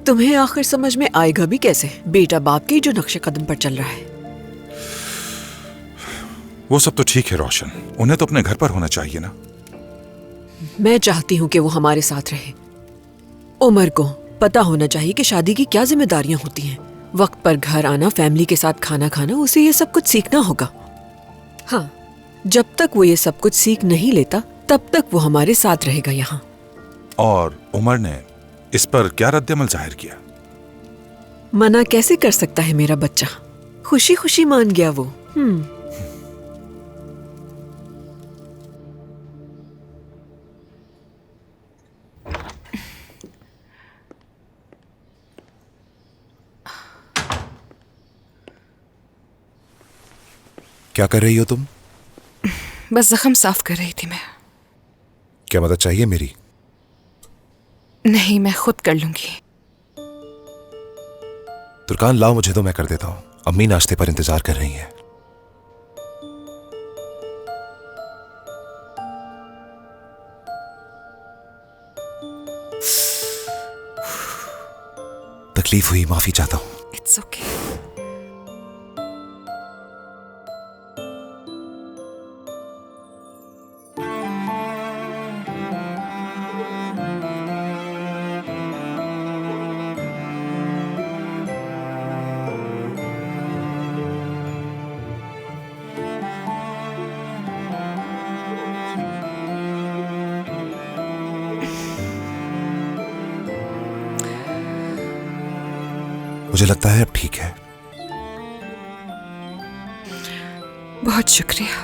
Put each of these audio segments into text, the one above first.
तुम्हें आखिर समझ में आएगा भी कैसे, बेटा बाप के जो नक्शे कदम पर चल रहा है। वो सब तो ठीक है रोशन, उन्हें तो अपने घर पर होना चाहिए ना। मैं चाहती हूँ कि वो हमारे साथ रहे। उमर को पता होना चाहिए कि शादी की क्या जिम्मेदारियां होती हैं। वक्त पर घर आना, फैमिली के साथ खाना खाना, उसे ये सब कुछ सीखना होगा। हाँ, जब तक वो ये सब कुछ सीख नहीं लेता तब तक वो हमारे साथ रहेगा यहाँ। और उमर ने इस पर क्या रद्द-ए-अमल जाहिर किया? मना कैसे कर सकता है मेरा बच्चा, खुशी खुशी मान गया वो। क्या कर रही हो तुम? बस जख्म साफ कर रही थी मैं। क्या मदद चाहिए मेरी? नहीं, मैं खुद कर लूंगी। तुर्कान लाओ मुझे तो मैं कर देता हूँ। अम्मी नाश्ते पर इंतजार कर रही हैं। तकलीफ हुई, माफी चाहता हूँ। It's okay. मुझे लगता है अब ठीक है। बहुत शुक्रिया।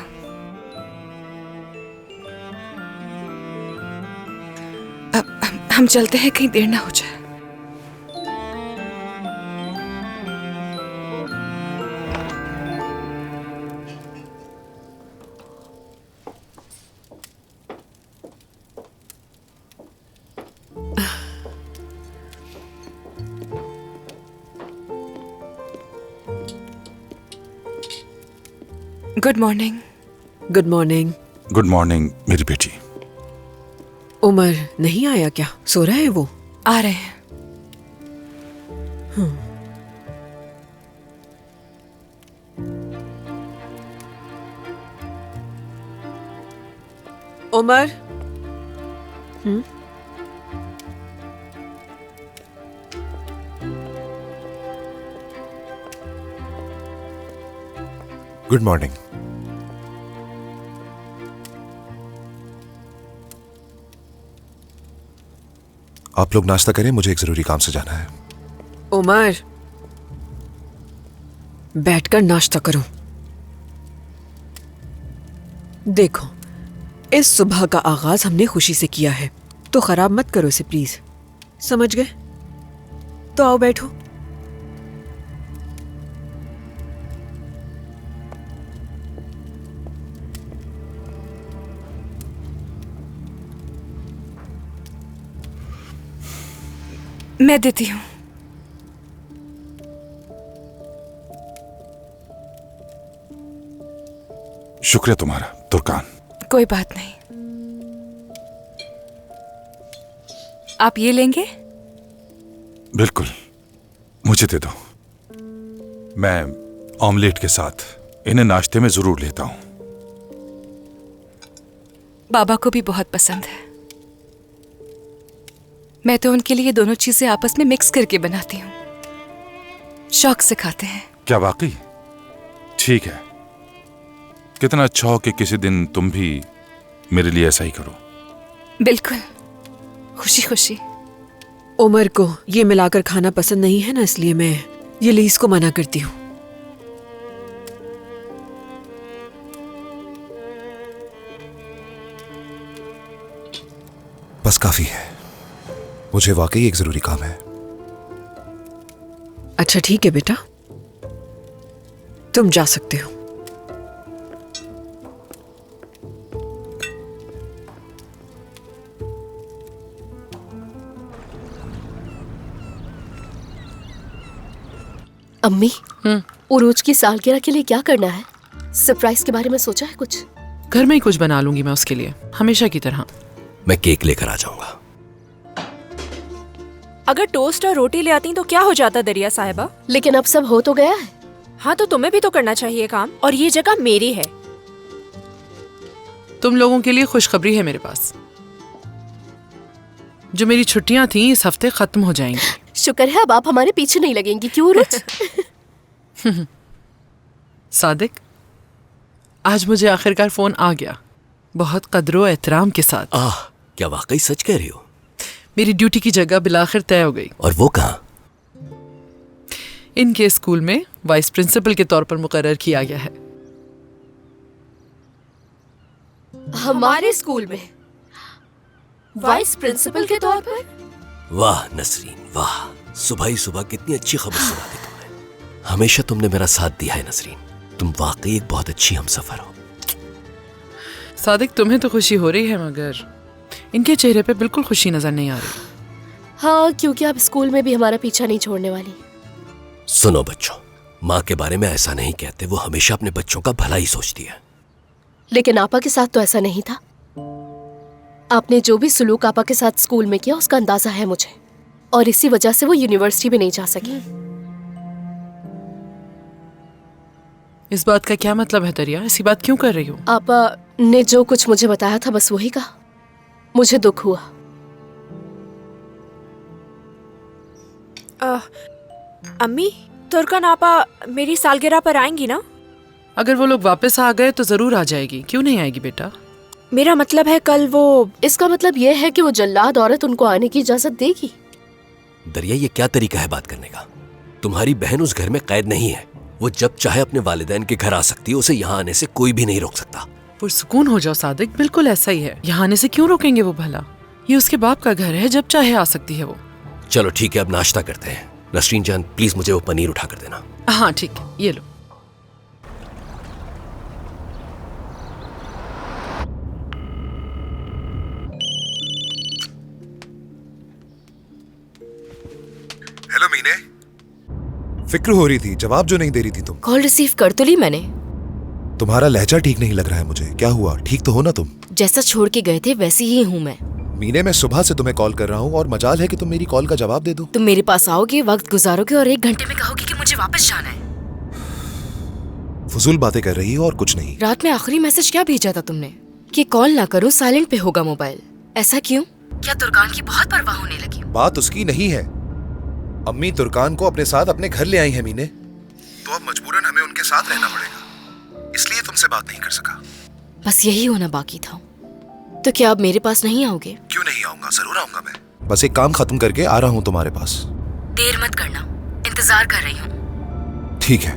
अब हम चलते हैं, कहीं देर ना हो जाए। Good morning. Good morning. Good morning मेरी बेटी। उमर नहीं आया क्या? सो रहा है वो? आ रहे हैं। Umar, good morning. आप लोग नाश्ता करें, मुझे एक जरूरी काम से जाना है। उमर, बैठकर नाश्ता करो। देखो, इस सुबह का आगाज हमने खुशी से किया है, तो खराब मत करो इसे प्लीज। समझ गए? तो आओ बैठो। मैं देती हूँ। शुक्रिया तुम्हारा तुर्कान। कोई बात नहीं। आप ये लेंगे? बिल्कुल, मुझे दे दो। मैं ऑमलेट के साथ इन्हें नाश्ते में जरूर लेता हूं। बाबा को भी बहुत पसंद है। मैं तो उनके लिए दोनों चीजें आपस में मिक्स करके बनाती हूँ। शौक से खाते हैं। क्या वाकई? ठीक है। कितना अच्छा हो कि किसी दिन तुम भी मेरे लिए ऐसा ही करो। बिल्कुल, खुशी खुशी। उमर को ये मिलाकर खाना पसंद नहीं है ना, इसलिए मैं ये लीज को मना करती हूँ। बस काफी है, मुझे वाकई एक जरूरी काम है। अच्छा ठीक है बेटा, तुम जा सकते हो। अम्मी, उरूज की सालगिरह के लिए क्या करना है? सरप्राइज के बारे में सोचा है कुछ? घर में ही कुछ बना लूंगी मैं उसके लिए, हमेशा की तरह। मैं केक लेकर आ जाऊंगा। अगर टोस्ट और रोटी ले आती तो क्या हो जाता दरिया साहिबा? लेकिन अब सब हो तो गया है। हाँ तो तुम्हें भी तो करना चाहिए काम, और ये जगह मेरी है। तुम लोगों के लिए खुशखबरी है मेरे पास। जो मेरी छुट्टियां थी इस हफ्ते खत्म हो जाएंगी। शुक्र है अब आप हमारे पीछे नहीं लगेंगी, क्यों उरुज? सादिक, आज मुझे आखिरकार फोन आ गया, बहुत कदरो एहतराम के साथ। क्या वाकई सच कह रही हो? मेरी ड्यूटी की जगह बिलाखिर तय हो गई। और वो कहाँ? इनके स्कूल में वाइस प्रिंसिपल के तौर पर मुकर्रर किया गया है। हमारे स्कूल में वाइस प्रिंसिपल के तौर पर? वाह नसरीन वाह, सुबह ही सुबह कितनी अच्छी खबर सुना दी तुमने। हमेशा तुमने मेरा साथ दिया है नसरीन, तुम वाकई एक बहुत अच्छी हमसफर हो। सादिक, तुम्हें तो खुशी हो रही है मगर इनके चेहरे पे बिल्कुल खुशी नजर नहीं आ रही। हाँ, क्योंकि आप स्कूल में भी हमारा पीछा नहीं छोड़ने वाली। सुनो बच्चों, माँ के बारे में ऐसा नहीं कहते, वो हमेशा अपने बच्चों का भला ही सोचती है। लेकिन आपा के साथ तो ऐसा नहीं था। आपने जो भी सुलूक आपा के साथ स्कूल में किया उसका अंदाजा है मुझे, और इसी वजह से वो यूनिवर्सिटी भी नहीं जा सकी। इस बात का क्या मतलब है दरिया? ऐसी बात क्यों कर रही हो? आपा ने जो कुछ मुझे बताया था बस वही कहा। मुझे दुख हुआ। अम्मी, तुर्कन आपा मेरी सालगिरह पर आएंगी ना? अगर वो लोग वापस आ गए तो जरूर आ जाएगी। क्यों नहीं आएगी बेटा? मेरा मतलब है कल वो। इसका मतलब यह है कि वो जल्लाद औरत उनको आने की इजाजत देगी? दरिया, ये क्या तरीका है बात करने का? तुम्हारी बहन उस घर में कैद नहीं है, वो जब चाहे अपने वालिदैन के घर आ सकती है, उसे यहाँ आने से कोई भी नहीं रोक सकता। पुरसुकून हो जाओ सादिक, बिल्कुल ऐसा ही है। यहाँ आने से क्यों रोकेंगे वो भला? ये उसके बाप का घर है, जब चाहे आ सकती है वो। चलो ठीक है, अब नाश्ता करते हैं। नसरीन जान, प्लीज मुझे वो पनीर उठा कर देना। हाँ ठीक है, ये लो। हेलो मीने, फिक्र हो रही थी, जवाब जो नहीं दे रही थी तुम। कॉल रिसीव कर तो ली मैंने। तुम्हारा लहजा ठीक नहीं लग रहा है मुझे, क्या हुआ? ठीक तो हो ना तुम? जैसा छोड़ के गए थे वैसी ही हूँ मैं। मीने, मैं सुबह से तुम्हें कॉल कर रहा हूँ और मजाल है कि तुम मेरी कॉल का जवाब दे दो। तुम मेरे पास आओगे, वक्त गुजारोगे और 1 घंटे में कहोगे कि मुझे वापस जाना है। फजूल बातें कर रही हो और कुछ नहीं। रात में आखिरी मैसेज क्या भेजा था तुमने? कि कॉल ना करो, साइलेंट पे होगा मोबाइल। ऐसा क्यों? क्या तुर्कान की बहुत परवाह होने लगी? बात उसकी नहीं है। अम्मी तुर्कान को अपने साथ अपने घर ले आई है मीने, तो अब मजबूरन हमें उनके साथ रहना पड़ेगा, इसलिए तुमसे बात नहीं कर सका। बस यही होना बाकी था। तो क्या अब मेरे पास नहीं आओगे? क्यों नहीं आऊंगा, जरूर आऊंगा मैं। बस एक काम खत्म करके आ रहा हूँ तुम्हारे पास। देर मत करना, इंतजार कर रही हूँ। ठीक है।